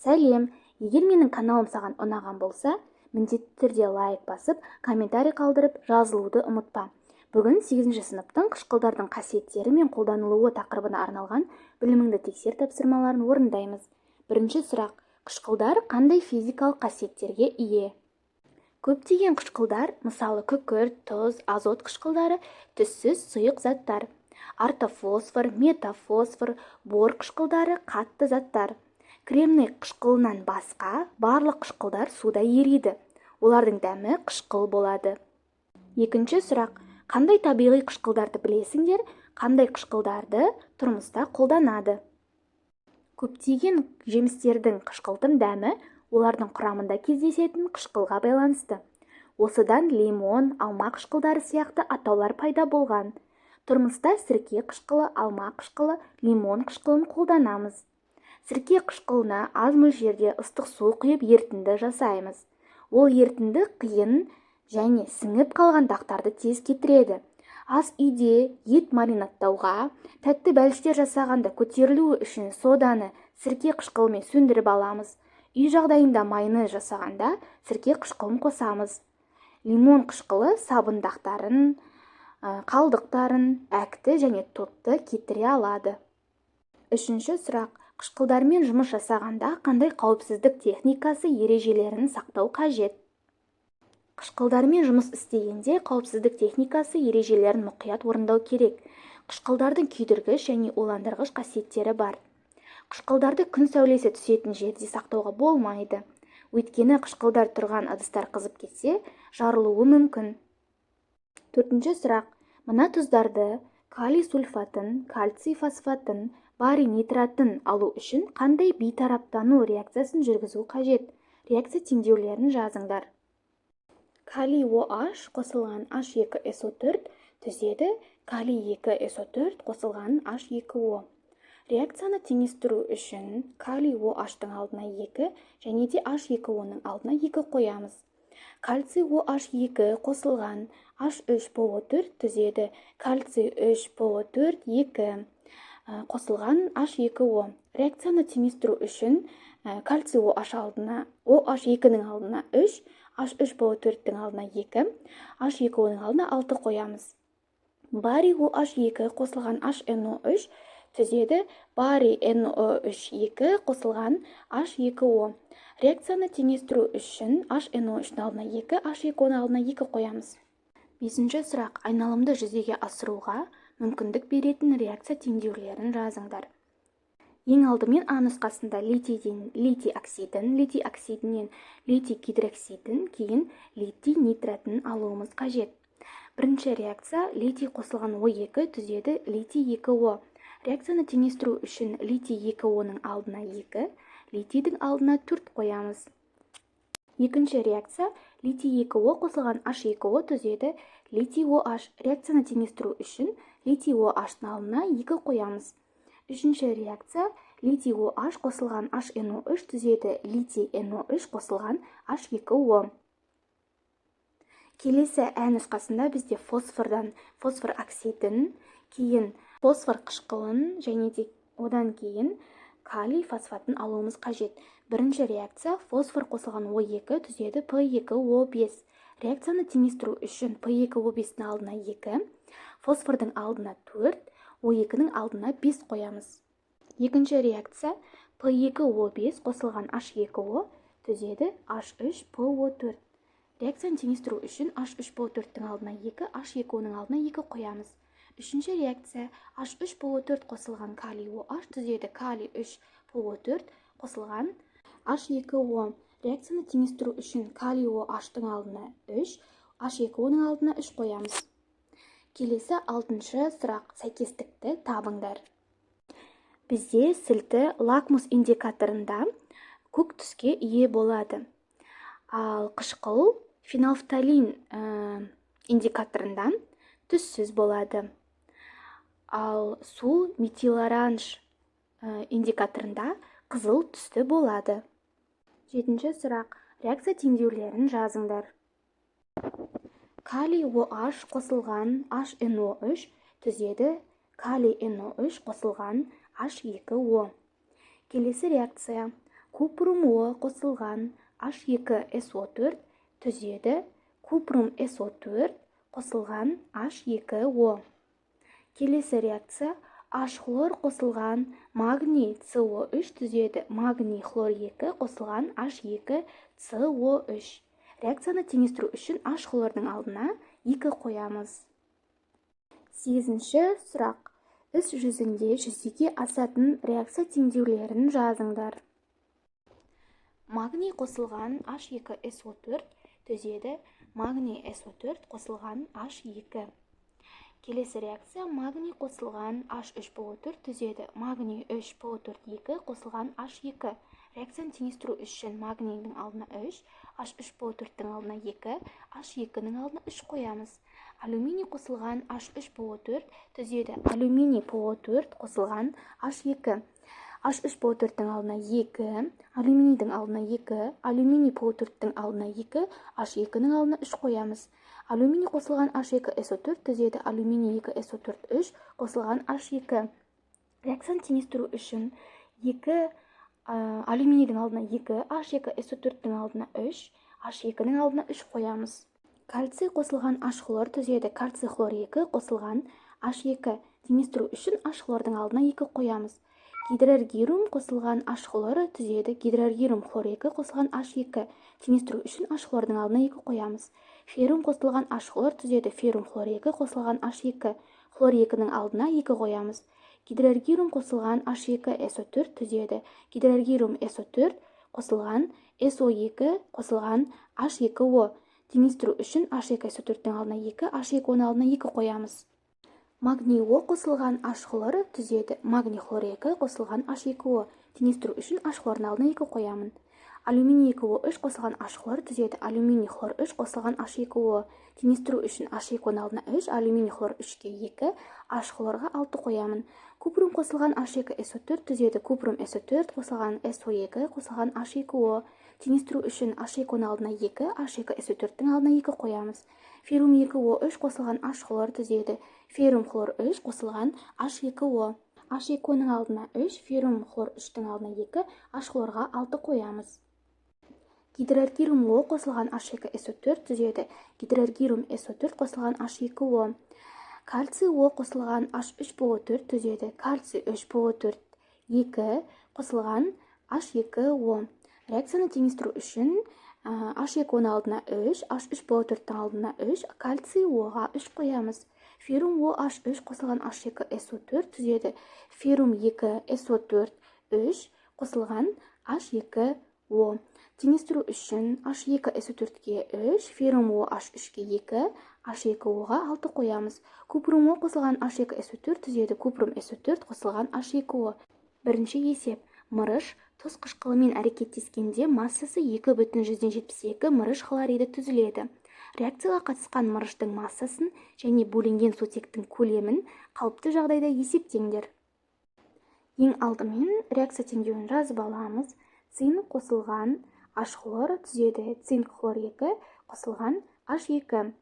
Сәлем, егер менің каналым саған ұнаған болса, міндетті түрде лайк басып, комментарий қалдырып, жазылуды ұмытпа. Бүгін 8-ші сыныптың қышқылдардың қасиеттері мен қолданылуы тақырыбына арналған біліміңді тексер тапсырмаларын орындаймыз. Бірінші сұрақ: қышқылдар қандай физикалық қасиеттерге ие? Көптеген қышқылдар, мысалы күкірт, тұз, азот қышқылдары түссіз сұйық заттар. Ортофосфор, метафосфор, бор қышқылдары қатты заттар. Кремний қышқылынан басқа барлық қышқылдар суда ериді. Олардың дәмі қышқыл болады. Екінші сұрақ: қандай табиғи қышқылдарды білесіңдер? Қандай қышқылдарды тұрмыста қолданады? Көптеген жемістердің қышқылтым дәмі олардың құрамында кездесетін қышқылға байланысты. Осыдан лимон, алма қышқылдары сияқты атаулар пайда болған. Тұрмыста сірке қышқылы, алма қышқылы, лимон қышқылын қолданамыз. Сірке қышқылына аз мөлшерде ыстық су құйып ерітінді жасаймыз. Ол ерітінді қиын және сіңіп қалған дақтарды тез кетіреді. Ас үйде ет маринадтауға, тәтті бәліштер жасағанда көтерілуі үшін соданы сірке қышқылымен сөндіріп аламыз. Үй жағдайында майонез жасағанда сірке қышқылын қосамыз. Лимон қышқылы сабын дақтарын, қалдықтарын, әкті және тотты кетіре алады. Үшінші сұрақ: қышқылдармен жұмыс жасағанда қандай қауіпсіздік техникасы ережелерін сақтау қажет? Қышқылдармен жұмыс істегенде қауіпсіздік техникасы ережелерін мұқият орындау керек. Қышқылдардың күйдіргіш және уландырғыш қасиеттері бар. Қышқылдарды күн сәулесі түсетін жерде сақтауға болмайды. Өйткені қышқылдар тұрған ыдыстар қызып кетсе, жарылуы мүмкін. Төртінші сұрақ: мына тұздарды калий сульфатын, кальций фосфатын, барий нитратын алу үшін қандай бейтараптану реакциясын жүргізу қажет? Реакция теңдеулерін жазыңдар. Калий OH қосылған H2SO4 түзеді калий 2SO4 қосылған H2O. Реакцияны теңестіру үшін калий OH-тың алдына 2 және де H2O-ның алдына 2 қоямыз. Кальций OH2 қосылған H3PO4 түзеді кальций 3PO4 2 қосылған H2O. Реакцияны теңестіру үшін кальций OH2-ның алдына 3, H3PO4-тің алдына 2, H2O-ның алдына 6 қоямыз. Барий OH2 қосылған HNO3 түзеді барий NO3 қосылған H2O. Реакцияны теңестіру үшін HNO3-ның алдына 2, H2O-ның алдына 2 қоямыз. Бесінші сұрақ: айналымды жүзеге асыруға мүмкіндік беретін реакция теңдеулерін жазыңдар. Ең алдымен А нұсқасында литийден литий оксидін, литий оксидінен литий гидроксидін, кейін литий нитратын алуымыз қажет. Бірінші реакция: литий қосылған O2 түзеді литий 2O. Реакцияны теңестіру үшін литий 2O-ның алдына 2, литийдің алдына 4 қоямыз. Екінші реакция: литий 2O қосылған H2O түзеді литий OH. Реакцияны теңестіру үшін литий OH-тың алдына 2 қоямыз. Үшінші реакция: литий OH қосылған HNO3 түзеді литий NO3 қосылған H2O. Келесі Ә нұсқасында бізде фосфордан фосфор оксидін, кейін фосфор қышқылын және де одан кейін калий фосфатын алуымыз қажет. Бірінші реакция: фосфор қосылған O2 түзеді P2O5. Реакцияны теңестіру үшін P2O5-тің алдына 2, фосфордың алдына 4, O2-ның алдына 5 қоямыз. Екінші реакция: P2O5 қосылған H2O түзеді H3PO4. Реакцияны теңестіру үшін H3PO4-тің алдына 2, H2O-ның алдына 2 қоямыз. Үшінші реакция: H3PO4 қосылған калий OH түзеді калий 3PO4 қосылған H2O. Реакцияны теңестіру үшін калий OH-тың алдына 3, H2O-ның алдына 3 қоямыз. Келесі 6-шы сұрақ: сәйкестікті табыңдар. Бізде сілті лакмус индикаторында көк түске ие болады. Ал қышқыл фенолфталин индикаторында түссіз болады. Ал су метилоранж индикаторында қызыл түсті болады. 7-ші сұрақ: реакция теңдеулерін жазыңдар. Калий OH қосылған HNO3 түзеді калий NO3 қосылған H2O. Келесі реакция: купрум О қосылған H2SO4 түзеді. Купрум SO4 қосылған H2O. Келесі реакция H хлор қосылған магний CO3 түзеді. Магний хлор 2 қосылған H2CO3. Реакцияны теңестіру үшін H хлордың алдына 2 қоямыз. 8-ші сұрақ. Іс жүзінде жүзеге асатын реакция теңдеулерін жазыңдар. Магний қосылған H2SO4 түзеді. Магний SO4 қосылған H2. Келесі реакция магний қосылған H3PO4 түзеді. Магний 3PO4 2 қосылған H2. Реакцияны теңестіру үшін магнийдің алдына 3, H3PO4-тің алдына 2, H2-ның алдына 3 қоямыз. Алюминий қосылған H3PO4 түзеді. Алюминий PO4 қосылған H2. H3PO4-тің алдына 2, алюминийдің алдына 2, алюминий PO4-тің алдына 2, H2-ның алдына 3 қоямыз. Алюминий қосылған H2SO4 түзеді. Алюминий 2SO4 3 қосылған H2. Реакцияны теңестіру үшін 2 алюминийдің алдына 2, H2SO4-тің алдына 3, H2-ның алдына 3 қоямыз. Кальций қосылған H хлор түзеді. Кальций хлор 2 қосылған H2. Теңестіру үшін H хлордың алдына 2 қоямыз. Гидраргирум қосылған H хлоры түзеді. Гидраргирум хлор 2 қосылған H2. Теңестіру үшін H хлордың алдына 2 қоямыз. Феррум қосылған H хлор түзеді. Феррум хлор 2 қосылған H2. Хлор 2-ның алдына 2 қоямыз. Гидраргирум қосылған H2SO4 түзеді. Гидраргирум SO4 қосылған SO2 қосылған H2O. Теңестіру үшін H2SO4-тің алдына 2, H2O-ның алдына 2 қоямыз. Магний О қосылған H хлоры түзеді. Магний хлор 2 қосылған H2O. Теңестіру үшін H хлордың алдына 2 қоямын. Алюминий 2O3 қосылған H хлор түзеді. Алюминий хлор 3 қосылған H2O. Теңестіру үшін H2O-ның алдына 3, алюминий хлор 3-ке 2, H хлорға 6 қоямын. Купрум қосылған H2SO4 түзеді. Купрум SO4 қосылған SO2 қосылған H2O. Теңестіру үшін H2O-ның алдына 2, H2SO4-тің алдына 2 қоямыз. Феррум 2O3 қосылған H хлор түзеді. Феррум хлор 3 қосылған H2O. H2O-ның алдына 3, феррум хлор 3-тің алдына 2, H хлорға 6 қоямыз. Гидраргирум О қосылған H2SO4 түзеді. Гидраргирум SO4 қосылған H2O. Кальций О қосылған H3PO4 түзеді. Кальций 3PO4 2 қосылған H2O. Реакцияны теңестіру үшін H2O-ның алдына 3, H3PO4-тің алдына 3, кальций Оға 3 қоямыз. Феррум OH3 қосылған H2SO4 түзеді. Феррум 2SO4 3 қосылған H2O. Теңестіру үшін H2SO4-ке 3, феррум OH3-ке 2, H2O-ға 6 қоямыз. Купрум О қосылған H2SO4 түзеді. Купрум SO4 қосылған H2O. Бірінші есеп. Мырыш тұз қышқылымен әрекеттескенде массасы 2,172 мырыш хлориді түзіледі. Реакцияға қатысқан мырыштың массасын және бөлінген сутектің көлемін қалыпты жағдайда есептеңдер. Ең алдымен реакция теңдеуін жазып аламыз. Цинк қосылған H хлор түзеді. Цинк хлор 2 қосылған H2.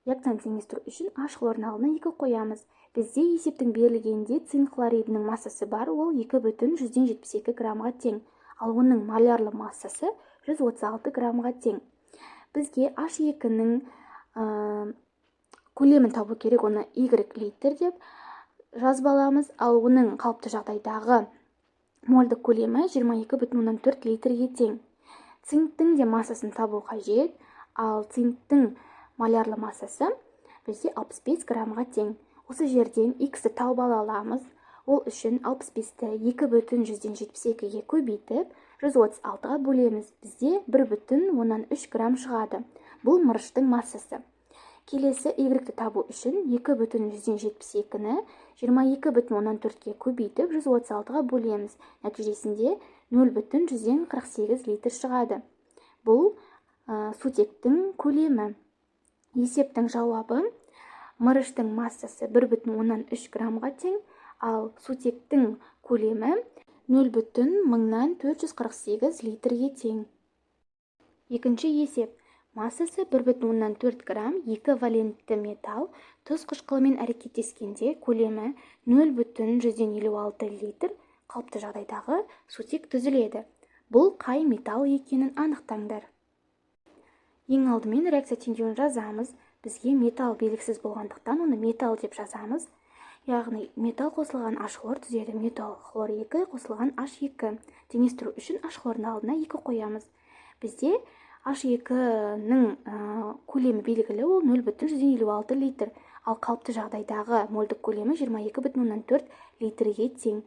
Реакцияны теңестіру үшін H хлордың алдына 2 қоямыз. Бізде есептің берілгенде цинк хлоридінің массасы бар, ол 2,172 граммға тең, ал оның молярлы массасы 136 граммға тең. Бізге H2-ның көлемін табу керек, оны Y литр деп жазып аламыз, ал оның қалыпты жағдайдағы мольдік көлемі 22,4 литрге тең. Цинктің де массасын табу қажет, ал цинктің молярлы массасы бізде 65 граммға тең. Осы жерден X-ті тауып ала аламыз. Ол үшін 65-ті 2,172-ге көбейтіп, 136-ға бөлеміз. Бізде 1,3 грамм шығады. Бұл мырыштың массасы. Келесі Y-ті табу үшін 2,172-ні 22,4-ге көбейтіп, 136-ға бөлеміз. Нәтижесінде 0,148 литр шығады. Бұл сутектің көлемі. Есептің жауабы: мырыштың массасы 1,3 граммға тең, ал сутектің көлемі 0,448 литрге тең. Екінші есеп. Массасы 1,4 грамм 2 валентті металл тұз қышқылымен әрекеттескенде көлемі 0,156 литр қалыпты жағдайдағы сутек түзіледі. Бұл қай металл екенін анықтаңдар. Ең алдымен реакция теңдеуін жазамыз. Бізге металл белгісіз болғандықтан оны металл деп жазамыз. Яғни металл қосылған H хлор түзеді. Металл хлор 2 қосылған H2. Теңестіру үшін H хлордың алдына 2 қоямыз. Бізде H2-ның көлемі белгілі, ол 0,56 литр. Ал қалыпты жағдайдағы мольдік көлемі 22,4 литрге тең.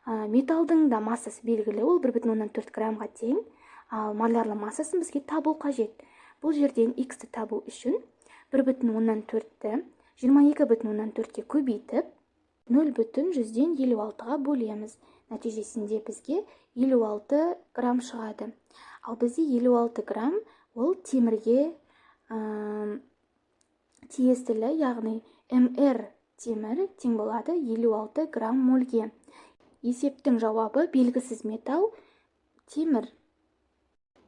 Металдың да массасы белгілі, ол 1,4 граммға тең. Ал молярлы массасын бізге табу қажет. Бұл жерден X-ті табу үшін 1,4-ті 22,4-ке көбейтіп, 0,156-ға бөлеміз. Нәтижесінде бізге 56 грамм шығады. Ал бізде 56 грамм ол темірге тиесілі, яғни МР темір тең болады 56 грамм мольге. Есептің жауабы белгісіз металл темір.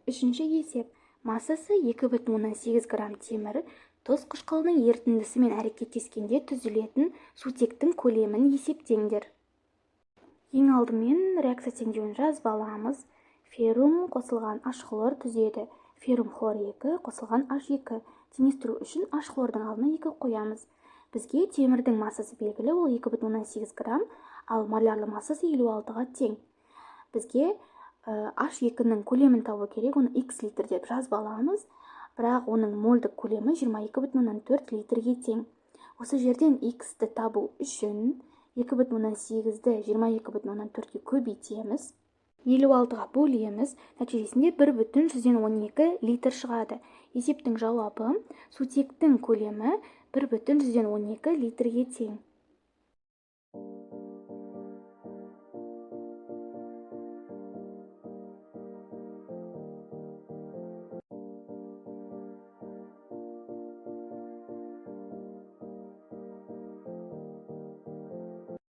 Үшінші есеп. Массасы 2,8 грамм темір тұз қышқылының ерітіндісімен әрекеттескенде түзілетін сутектің көлемін есептеңдер. Ең алдымен реакция теңдеуін жазып аламыз. Феррум қосылған H хлор түзеді. Феррум хлор 2 қосылған H2. Теңестіру үшін H хлордың алдына 2 қоямыз. Бізге темірдің массасы белгілі, ол 2,8 грамм, ал молярлы массасы 56-ға тең. Бізге H2-ның көлемін табу керек, оны X литр деп жазып аламыз, бірақ оның мольдік көлемі 22,4 литрге тең. Осы жерден X-ті табу үшін 2,8-ді 22,4-ке көбейтеміз, 56-ға бөлеміз, нәтижесінде 1,112 литр шығады. Есептің жауабы сутектің көлемі 1,112 литрге тең.